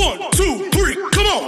1, 2, 3, come on!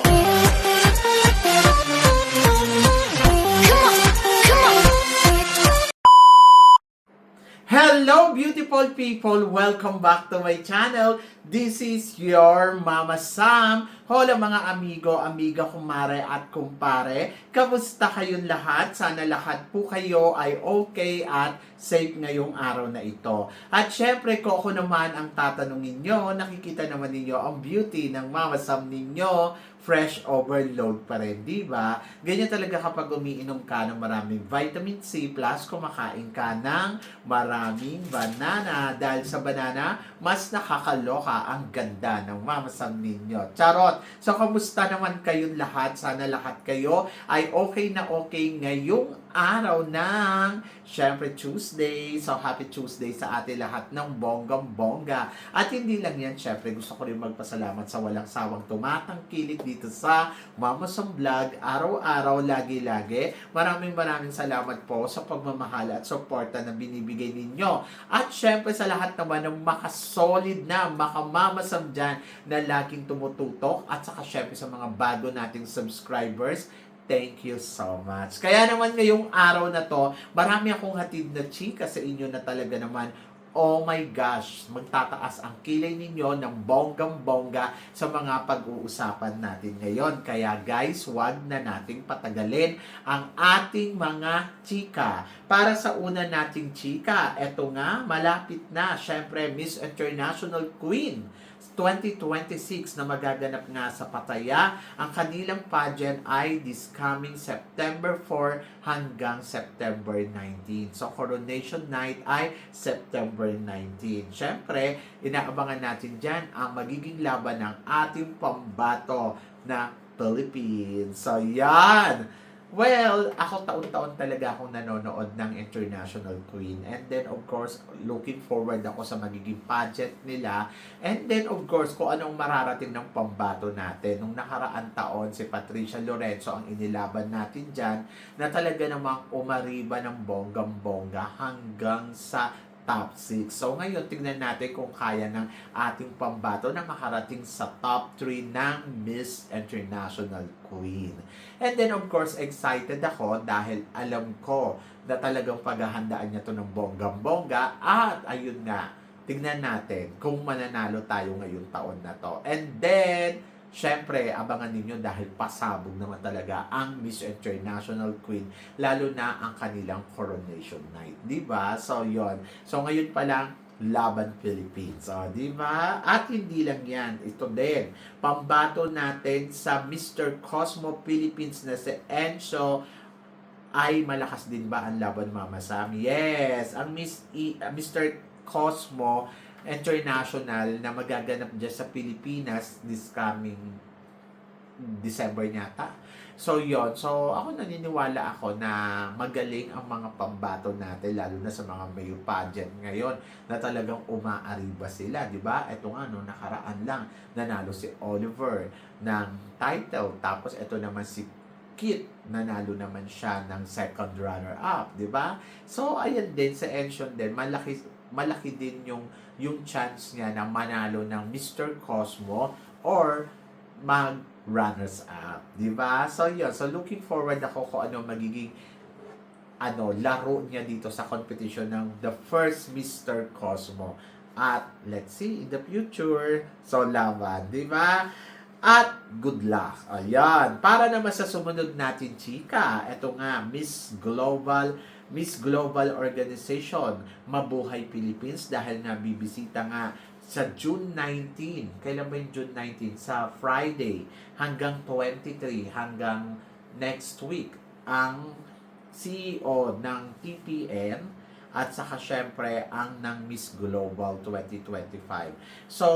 Hello beautiful people! Welcome back to my channel. This is your Mama Sam. Hola mga amigo, amiga, kumare at kumpare. Kamusta kayong lahat? Sana lahat po kayo ay okay at safe ngayong araw na ito. At syempre ko ako naman ang tatanungin nyo, nakikita naman ninyo ang beauty ng Mama Sam ninyo. Fresh overload pa rin, di ba? Ganyan talaga kapag umiinom ka ng maraming vitamin C plus kumakain ka ng maraming banana. Dahil sa banana, mas nakakaloka ang ganda ng Mama Sam ninyo. Charot! So, kamusta naman kayong lahat? Sana lahat kayo ay okay na okay ngayong araw ng, syempre, Tuesday. So, happy Tuesday sa ating lahat ng bonggang-bongga. At hindi lang yan, syempre, gusto ko rin magpasalamat sa walang sawang tumatangkilik dito sa Mama Sam Vlog. Araw-araw, lagi-lagi. Maraming salamat po sa pagmamahal at suporta na binibigay ninyo. At syempre, sa lahat naman ng makasolid na, makamama Sam dyan na laging tumututok. At saka syempre sa mga bago nating subscribers, thank you so much. Kaya naman ngayong araw na to, marami akong hatid na chika sa inyo na talaga naman, oh my gosh, magtataas ang kilay ninyo ng bonggang-bongga sa mga pag-uusapan natin ngayon. Kaya guys, wag na nating patagalin ang ating mga chika. Para sa una nating chika, eto nga, malapit na, syempre, Miss International Queen 2026 na magaganap nga sa Pattaya. Ang kanilang pageant ay this coming September 4 hanggang September 19. So, coronation night ay September 19. Siyempre, inaabangan natin dyan ang magiging laban ng ating pambato na Philippines. So, yan! Well, ako taon-taon talaga akong nanonood ng International Queen. And then, of course, looking forward ako sa magiging pageant nila. And then, of course, kung anong mararating ng pambato natin. Nung nakaraan taon, si Patricia Lorenzo ang inilaban natin dyan na talaga namang umariba ng bonggang-bongga hanggang sa top 6. So ngayon, tingnan natin kung kaya ng ating pambato na makarating sa top 3 ng Miss International Queen. And then of course, excited ako dahil alam ko na talagang paghahandaan niya to ng bonggang-bongga. At ayun nga, tingnan natin kung mananalo tayo ngayong taon na to. And then, syempre, abangan ninyo dahil pasabog naman talaga ang Miss International Queen, lalo na ang kanilang coronation night. Diba? So, yon. So, ngayon pa lang, laban Philippines. O, diba? At hindi lang yan. Ito din. Pambato natin sa Mr. Cosmo Philippines na si Enzo ay malakas din ba ang laban, Mama Sam? Yes! Ang Mr. Cosmo International na magaganap dyan sa Pilipinas this coming December yata. So, yon. So, ako naniniwala ako na magaling ang mga pambato natin, lalo na sa mga male pageant ngayon, na talagang umaariba sila, di ba? Ito nga, no, nakaraan lang, nanalo si Oliver ng title. Tapos, ito naman si Kit, nanalo naman siya ng second runner-up, di ba? So, ayan din, sa Ension din, malaki din yung chance niya na manalo ng Mr. Cosmo or mag-runners up, di ba? So, yun. So, looking forward ako kung ano magiging laro niya dito sa competition ng the first Mr. Cosmo. At, let's see, in the future, so, laban, di ba? At, good luck. Ayan. Para naman sa sumunod natin, chika, ito nga, Miss Global Organization, Mabuhay Philippines, dahil nga bibisita nga sa June 19. Kailan ba yung June 19? Sa Friday hanggang 23, hanggang next week, ang CEO ng TPN at saka syempre ang ng Miss Global 2025. So,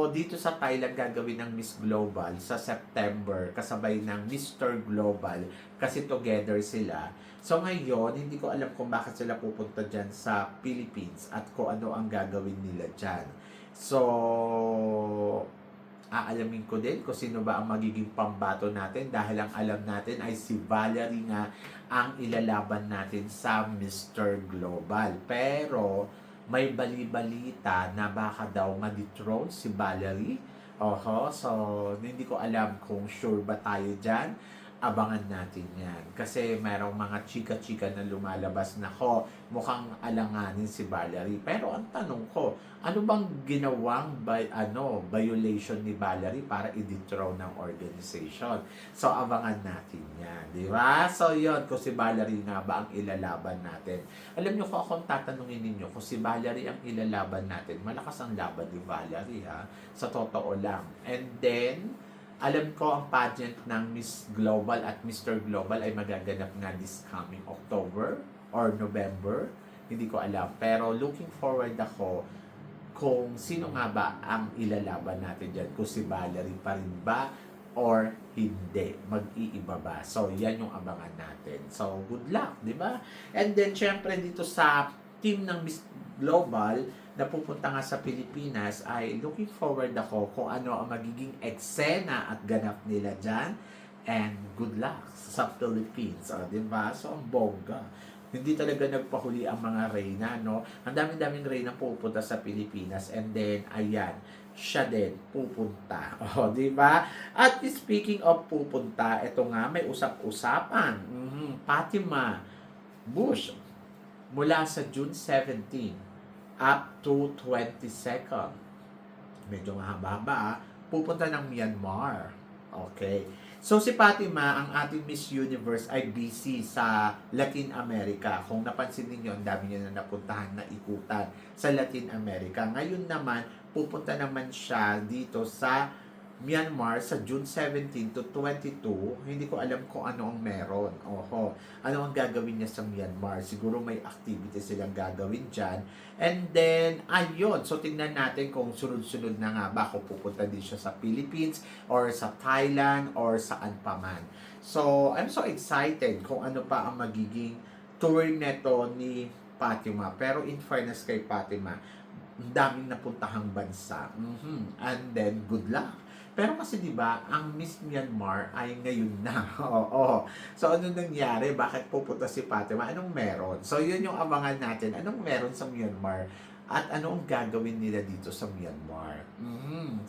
dito sa Thailand gagawin ng Miss Global sa September kasabay ng Mr. Global kasi together sila. So ngayon, hindi ko alam kung bakit sila pupunta dyan sa Philippines at kung ano ang gagawin nila dyan. So, aalamin ko din kung sino ba ang magiging pambato natin dahil ang alam natin ay si Valerie nga ang ilalaban natin sa Mr. Global. Pero may bali-balita na baka daw ma-dethrone si Valerie Oho, so hindi ko alam kung sure ba tayo dyan. Abangan natin yan. Kasi merong mga chika-chika na lumalabas na mukhang alanganin si Valerie. Pero ang tanong ko, ano bang ginawang violation ni Valerie para i-dethrone ng organization? So abangan natin yan, di ba? So yon, kung si Valerie nga ba ang ilalaban natin. Alam niyo kung akong tatanungin ninyo, kung si Valerie ang ilalaban natin, malakas ang laban ni Valerie ha. Sa totoo lang. And then, alam ko ang pageant ng Miss Global at Mr. Global ay magaganap nga this coming October or November. Hindi ko alam. Pero looking forward ako kung sino nga ba ang ilalaban natin dyan. Kung si Valerie pa rin ba or hindi. Mag-iiba ba? So, yan yung abangan natin. So, good luck, di ba? And then, syempre, dito sa team ng Miss Global na pupunta nga sa Pilipinas ay looking forward ako kung ano ang magiging eksena at ganap nila dyan. And good luck sa Philippines. Diba? So, ang bongga. Hindi talaga nagpahuli ang mga reyna, no? Ang daming-daming reyna pupunta sa Pilipinas. And then, ayan, siya din pupunta. Di ba? At speaking of pupunta, ito nga, may usap-usapan. Fatima Bush, mula sa June 17 up to 22nd. Medyo mahaba-haba, pupunta ng Myanmar. Okay. So si Fatima, ang ating Miss Universe, ay busy sa Latin America. Kung napansin niyo, ang dami niya na napuntahan na ikutan sa Latin America. Ngayon naman, pupunta naman siya dito sa Myanmar sa June 17 to 22. Hindi ko alam kung ano ang meron. Ano ang gagawin niya sa Myanmar? Siguro may activity silang gagawin dyan. And then, ayun. So, tingnan natin kung sunod-sunod na nga ba kung pupunta din siya sa Philippines or sa Thailand or saan pa man. So, I'm so excited kung ano pa ang magiging tour neto ni Fatima. Pero in fairness kay Fatima, ang daming napuntahang bansa. And then, good luck. Pero kasi 'di ba, ang Miss Myanmar ay ngayon na. Oo. So ano nangyari? Bakit pupunta si Fatima? Anong meron? So yun yung abangan natin. Anong meron sa Myanmar? At ano ang gagawin nila dito sa Myanmar?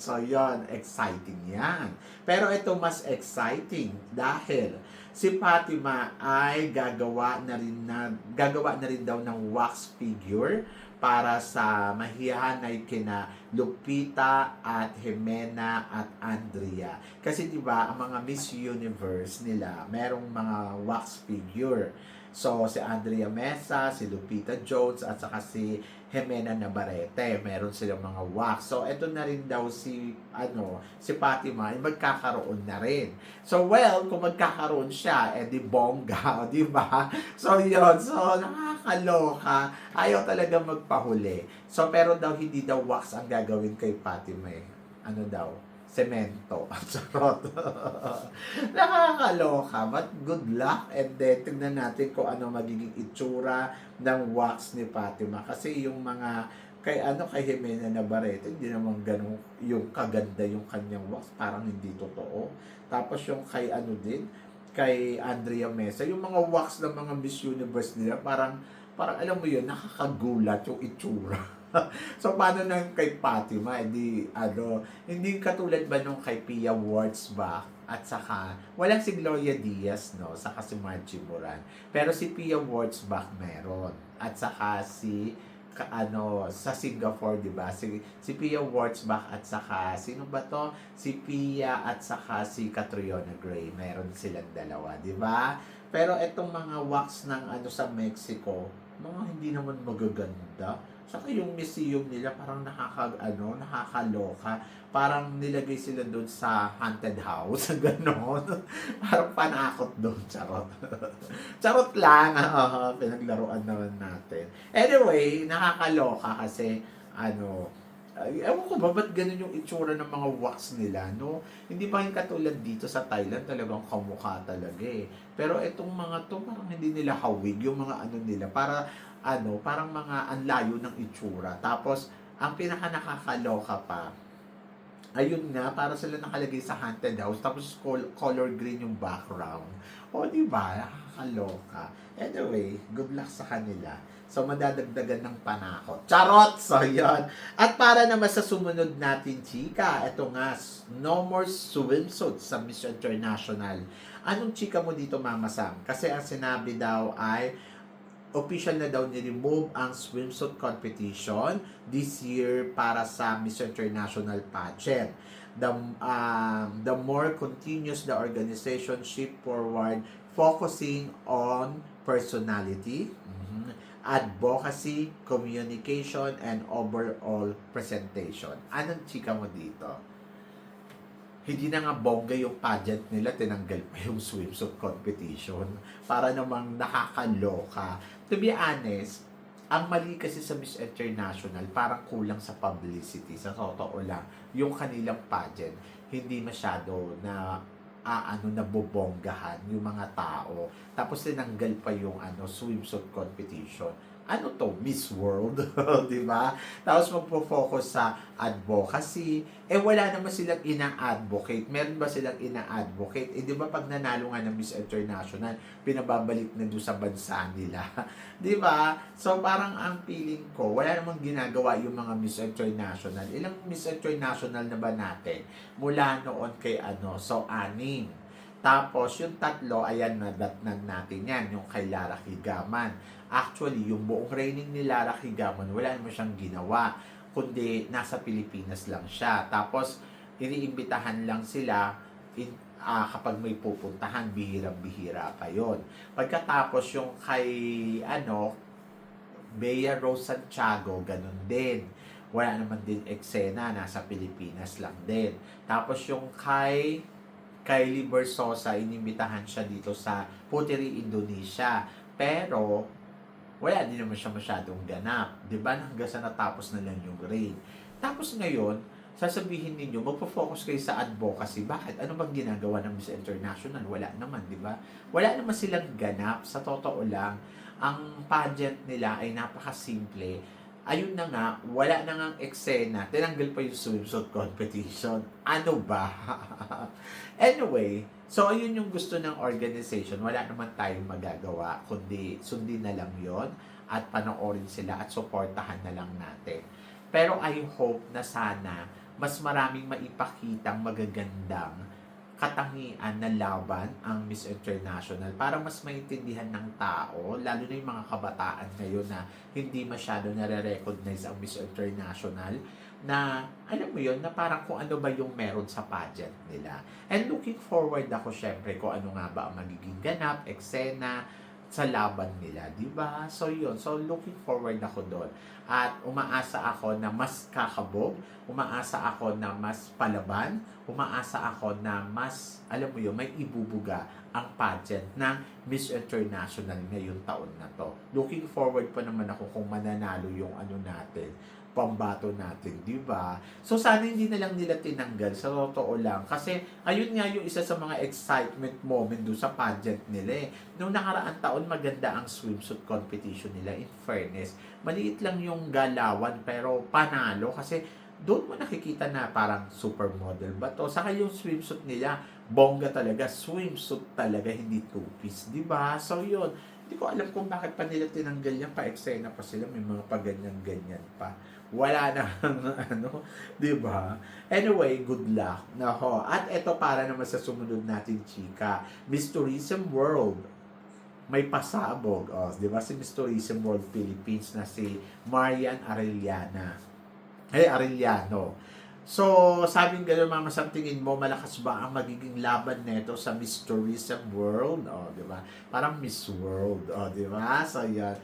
So yun, exciting yan. Pero ito mas exciting dahil si Fatima ay gagawa na rin daw ng wax figure para sa mahihanay kina Lupita at Jimena at Andrea. Kasi 'di ba, ang mga Miss Universe nila, merong mga wax figure. So si Andrea Mesa, si Lupita Jones at saka si Jimena Navarrete, meron silang mga wax. So ito na rin daw si Fatima ay magkakaroon na rin. So well, kung magkakaroon siya, di bongga, di ba? So yun, so nakakaloka. Ayaw talaga magpahuli. So pero daw hindi daw wax ang gagawin kay Fatima eh. Ano daw? Semento. Charot. Nakakaloka. But good luck. And then, tignan natin kung ano magiging itsura ng wax ni Fatima. Kasi yung mga kay Jimena Navarrete, hindi naman ganun yung kaganda yung kanyang wax. Parang hindi totoo. Tapos yung kay kay Andrea Mesa, yung mga wax ng mga Miss Universe nila, parang alam mo yun, nakakagulat yung itsura. So, paano nang kay Fatima? Hindi katulad ba nung kay Pia Wurtzbach at saka, walang si Gloria Diaz, no? Saka si Margie Moran. Pero si Pia Wurtzbach meron. At saka sa Singapore, di ba? Si Pia Wurtzbach at saka, sino ba to? Si Pia at saka si Catriona Gray. Meron silang dalawa, di ba? Pero itong mga wax ng sa Mexico, mga hindi naman magaganda. Saka yung museum nila parang nakakaloka. Parang nilagay sila doon sa haunted house. Ganon. Parang panakot doon. Charot. Charot lang. Pinaglaruan naman natin. Anyway, nakakaloka kasi ewan ko ba, ba't ganun yung itsura ng mga wax nila, no? Hindi pa yung katulad dito sa Thailand, talagang kamukha talaga eh. Pero itong mga to, parang hindi nila hawig, yung mga nila, parang mga anlayo ng itsura. Tapos, ang pinaka nakakaloka pa, ayun nga, para sila nakalagay sa haunted house, tapos color green yung background. O, di ba? Nakakaloka. Anyway, good luck sa kanila. So, madadagdagan ng panakot. Charot! So, yun. At para naman sa sumunod natin, chika, eto nga, no more swimsuit sa Miss International. Anong chika mo dito, Mama Sam? Kasi ang sinabi daw ay, official na daw ni-remove ang swimsuit competition this year para sa Miss International pageant. The more continuous the organization shift forward, focusing on personality, advocacy, communication, and overall presentation. Anong chika mo dito? Hindi na nga bongga yung pageant nila, tinanggal pa yung swimsuit competition. Para namang nakakaloka. To be honest, ang mali kasi sa Miss International, parang kulang sa publicity. Sa totoo lang, yung kanilang pageant, hindi masyado na nabobonggahan yung mga tao. Tapos tinanggal pa yung swimsuit competition. Ano to? Miss World, di ba? Tapos magpo-focus sa advocacy. Wala naman silang ina-advocate. Meron ba silang ina-advocate? Di ba pag nanalo nga ng Miss International, pinababalik na doon sa bansa nila. Di ba? So parang ang feeling ko, wala namang ginagawa yung mga Miss International. Ilang Miss International na ba natin? Mula noon kay so 6. Tapos yung 3, ayan, nadatnan natin yan, yung kay Lara Higaman. Actually, yung buong reigning ni Lara Higaman, wala naman siyang ginawa, kundi nasa Pilipinas lang siya. Tapos, iniimbitahan lang sila kapag may pupuntahan, bihirang-bihira pa yon. Pagkatapos, yung kay, Bea Rose Santiago, ganun din. Wala naman din eksena, nasa Pilipinas lang din. Tapos, yung kay Kylie Versosa, inimbitahan siya dito sa Puteri, Indonesia. Pero, wala din naman siya masyadong ganap. Diba? Hanggang sa natapos na lang yung reign. Tapos ngayon, sasabihin ninyo, magpo-focus kayo sa advocacy. Bakit? Ano bang ginagawa ng Miss International? Wala naman, di ba? Wala naman silang ganap. Sa totoo lang, ang pageant nila ay napakasimple. Ayun na nga, wala na nga eksena. Tinanggal pa yung swimsuit competition. Ano ba? Anyway, so ayun yung gusto ng organization. Wala naman tayong magagawa, kundi sundin na lang yon at panoorin sila at suportahan na lang natin. Pero I hope na sana mas maraming maipakitang magagandang katangian na laban ang Miss International para mas maintindihan ng tao, lalo na yung mga kabataan ngayon na hindi masyado nare-recognize ang Miss International, na alam mo yun, na parang kung ano ba yung meron sa pageant nila. And looking forward ako syempre kung ano nga ba ang magiging ganap, eksena sa laban nila, di ba? So yun, so looking forward ako doon. At umaasa ako na mas kakabog, umaasa ako na mas palaban, umaasa ako na mas, alam mo yun, may ibubuga ang pageant ng Miss International ngayong taon na to. Looking forward pa naman ako kung mananalo yung natin, pambato natin, di ba? So sana hindi na lang nila tinanggal, sa totoo lang. Kasi ayun nga yung isa sa mga excitement moment doon sa pageant nila eh. Nung nakaraang taon, maganda ang swimsuit competition nila, in fairness. Maliit lang yung galawan pero panalo kasi doon mo nakikita na parang supermodel ba to. Saka yung swimsuit nila, bongga talaga, swimsuit talaga, hindi two-piece, di ba? So yun, hindi ko alam kung bakit pa nila tinanggal yan, pa-eksena pa sila, may mga paganyan-ganyan pa. Wala na di ba? Anyway, good luck. Nako. At ito para naman sa sumunod natin, chika. Miss Tourism World. May pasabog. Di ba si Miss Tourism World Philippines na si Marian Arellano. So, sabing gano'n, Mama Sam, tingin mo, malakas ba ang magiging laban neto sa Miss Tourism World? Di ba? Parang Miss World. Di ba? So, yan.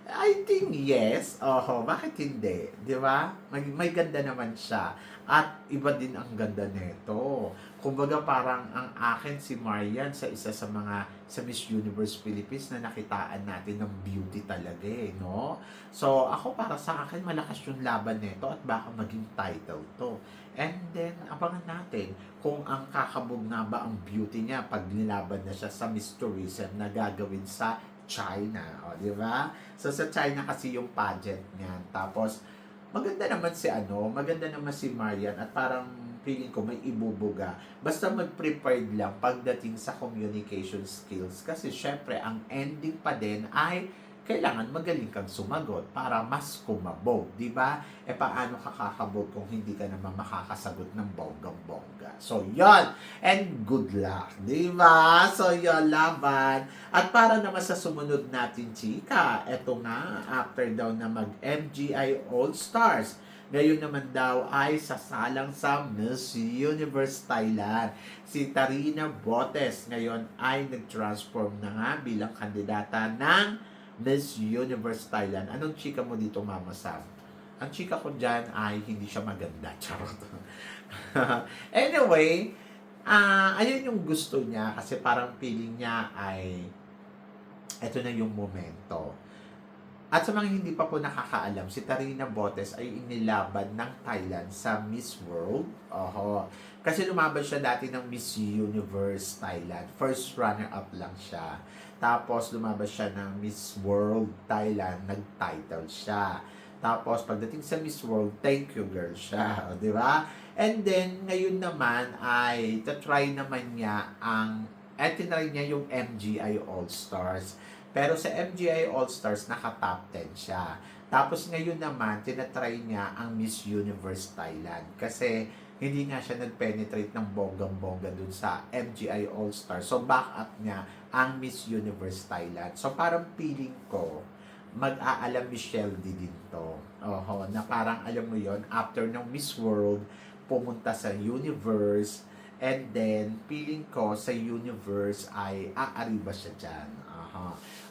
I think yes. Bakit hindi? Di ba? May ganda naman siya. At iba din ang ganda nito. Kumbaga parang ang akin si Marian sa isa sa mga sa Miss Universe Philippines na nakitaan natin ng beauty talaga no? So ako para sa akin malakas yung laban nito at baka maging title to. And then abangan natin kung ang kakabog na ba ang beauty niya pag nilaban na siya sa Miss Tourism na gagawin sa China, di ba? So sa China kasi yung pageant niyan. Tapos maganda naman si Marian at parang feeling ko may ibubuga. Basta mag-prepared lang pagdating sa communication skills kasi syempre ang ending pa din ay kailangan magaling kang sumagot para mas kumabog, di ba? E paano ka kakabog kung hindi ka naman makakasagot ng bonggang-bongga? So, yon. And good luck, di ba? So, yon, laban. At para naman sa sumunod natin, chika, eto nga, after daw na mag-MGI All-Stars, ngayon naman daw ay sasalang sa Miss Universe Thailand. Si Tarina Botes ngayon ay nag-transform na nga bilang kandidata ng Miss Universe Thailand. Anong chika mo dito, Mama Sam? Ang chika ko dyan ay hindi siya maganda. Charot. Anyway, ayun yung gusto niya kasi parang feeling niya ay eto na yung momento. At sa mga hindi pa po nakakaalam, si Tarina Botes ay inilaban ng Thailand sa Miss World. Oho. Kasi lumaban siya dati ng Miss Universe Thailand. First runner-up lang siya. Tapos lumaban siya ng Miss World Thailand. Nag-title siya. Tapos pagdating sa Miss World, thank you girl siya. O, di ba? And then, ngayon naman ay try naman niya tinry niya yung MGI All-Stars. Pero sa MGI All-Stars, naka-top 10 siya. Tapos ngayon naman, tinatry niya ang Miss Universe Thailand. Kasi hindi nga siya nag-penetrate ng bonggang-bongga dun sa MGI All-Stars. So, back up niya ang Miss Universe Thailand. So, parang feeling ko, mag-aalam Michelle D din to. Oho, na parang alam mo yon after ng Miss World, pumunta sa Universe, and then, feeling ko sa Universe ay aariba siya dyan.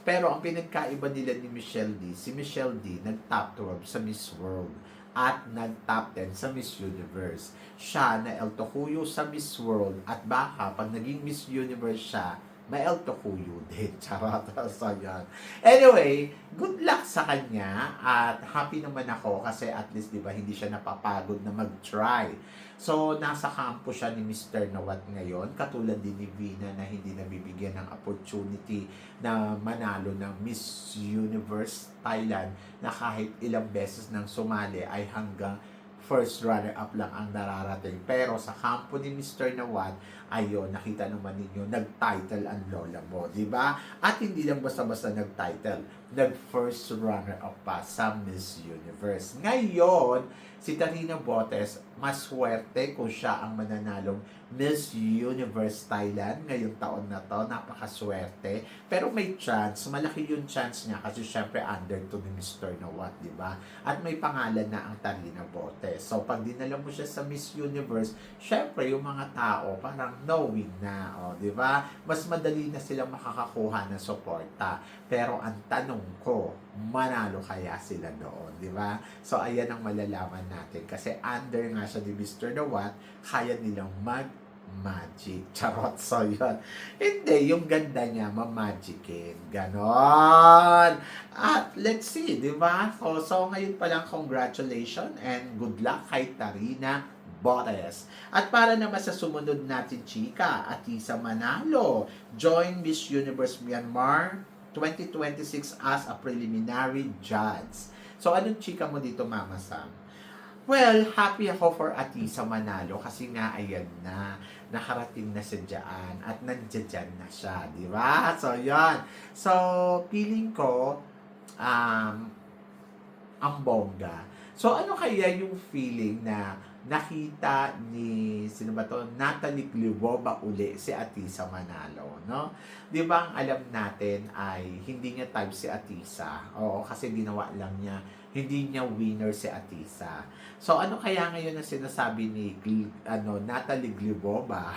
Pero ang pinagkaiba nila ni Michelle D, si Michelle D nag-top 12 sa Miss World at nag-top 10 sa Miss Universe. Siya na El Tocuyo sa Miss World at baka pag naging Miss Universe siya, may El Tocuyo din. Charot. So, yan. Anyway, good luck sa kanya at happy naman ako kasi at least, di ba, hindi siya napapagod na mag-try. So, nasa kampo siya ni Mr. Nawat ngayon, katulad din ni Vina na hindi nabibigyan ng opportunity na manalo ng Miss Universe Thailand na kahit ilang beses nang sumali ay hanggang first runner-up lang ang nararating. Pero sa kampo ni Mr. Nawat, ayun, nakita naman ninyo, nag-title ang lola mo, di ba? At hindi lang basta-basta nag-title, nag-first runner-up pa sa Miss Universe. Ngayon, si Tarina Botes, mas swerte kung siya ang mananalong Miss Universe Thailand ngayong taon na to. Napakaswerte. Pero may chance, malaki yung chance niya kasi syempre under to ni Mr. Nawat, di ba? At may pangalan na ang Tarina Botes. So, pag dinala mo siya sa Miss Universe, syempre yung mga tao parang knowing na, di ba? Mas madali na silang makakakuha ng suporta. Pero ang tanong ko, manalo kaya sila doon, di ba? So, ayan ang malalaman natin. Kasi under nga siya ni Mr. Nawat, kaya nilang magic. Charot. So, yun. Hindi, yung ganda niya, mamagicin. Ganon. At, let's see, di ba? So, ngayon pa lang, congratulations and good luck kay Tarina Botes. At para naman sa sumunod natin, chika, Atisa Manalo, join Miss Universe Myanmar 2026 as a preliminary judge. So, anong chika mo dito, Mama Sam? Well, happy ako for Atisa Manalo kasi nga, ayan na, nakarating na siya dyan at nandiyan na siya, di ba? So, yan. So, feeling ko, ang bongga. So, ano kaya yung feeling na nakita ni, sino ba to? Natalie Gliboba uli si Atisa Manalo, no? Di ba ang alam natin ay hindi niya type si Atisa. Oo, kasi ginawa lang niya, hindi niya winner si Atisa. So, ano kaya ngayon na sinasabi ni Natalie Gliboba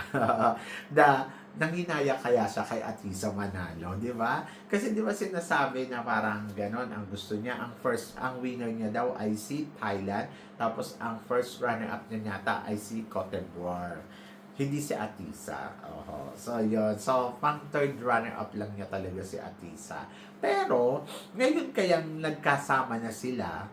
na nanginaya kaya siya kay Atisa Manalo, di ba? Kasi di ba sinasabi na parang ganon ang gusto niya, ang winner niya daw ay si Thailand, tapos ang first runner-up niya yata ay si Cote d'Ivoire. Hindi si Atisa. So, yun. So, pang third runner-up lang niya talaga si Atisa. Pero, ngayon kayang nagkasama na sila,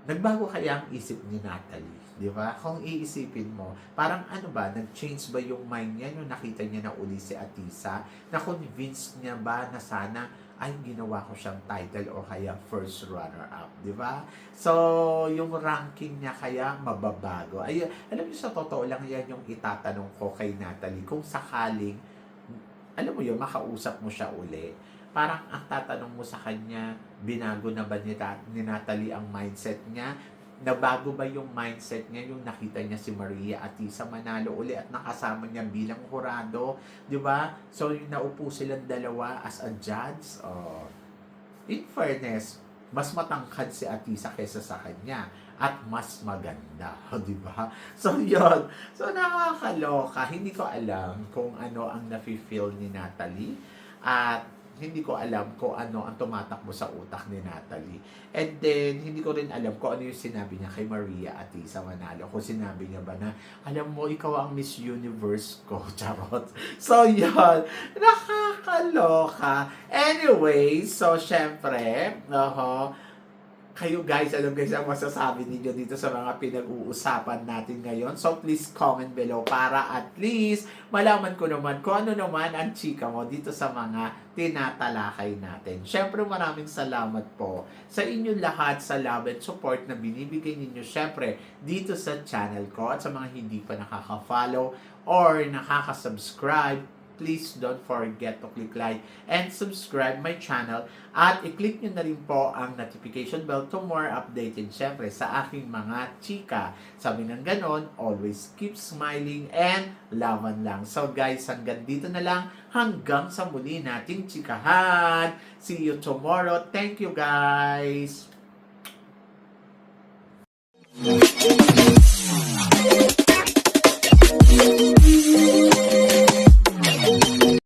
nagbago kaya ang isip ni Natalie. Di ba? Kung iisipin mo, parang ano ba, nag-change ba yung mind niya nung nakita niya na uli si Atisa? Na-convince niya ba na sana ay ginawa ko siyang title o kaya first runner-up, di ba? So, yung ranking niya kaya mababago. Ay, alam niyo, sa totoo lang yan yung itatanong ko kay Natalie. Kung sakaling, alam mo yun, makausap mo siya uli, parang ang tatanong mo sa kanya, binago na ba ni Natalie ang mindset niya? Nabago ba yung mindset niya yung nakita niya si Maria Atisa manalo uli at nakasama niya bilang hurado, 'di ba? So yung naupo silang dalawa as a judge, in fairness, mas matangkad si Atisa kaysa sa kanya at mas maganda, 'di ba? So 'yon. So nakakaloka. Hindi ko alam kung ano ang nafi-feel ni Natalie at hindi ko alam kung ano ang tumatakbo sa utak ni Natalie. And then, hindi ko rin alam kung ano yung sinabi niya kay Maria Atisa Manalo. Kung sinabi niya ba na, alam mo, ikaw ang Miss Universe ko. Charot. So, yun. Nakakaloka. Anyway, so, syempre, kayo guys, ano guys ang masasabi ninyo dito sa mga pinag-uusapan natin ngayon? So please comment below para at least malaman ko naman kung ano naman ang chika mo dito sa mga tinatalakay natin. Syempre maraming salamat po sa inyong lahat sa love and support na binibigay ninyo syempre dito sa channel ko at sa mga hindi pa nakaka-follow or nakaka-subscribe. Please don't forget to click like and subscribe my channel at i-click nyo na rin po ang notification bell to more updated syempre sa aking mga chika. Sabi ng ganon, always keep smiling and laban lang. So guys, hanggang dito na lang. Hanggang sa muli nating chikahan. See you tomorrow. Thank you guys.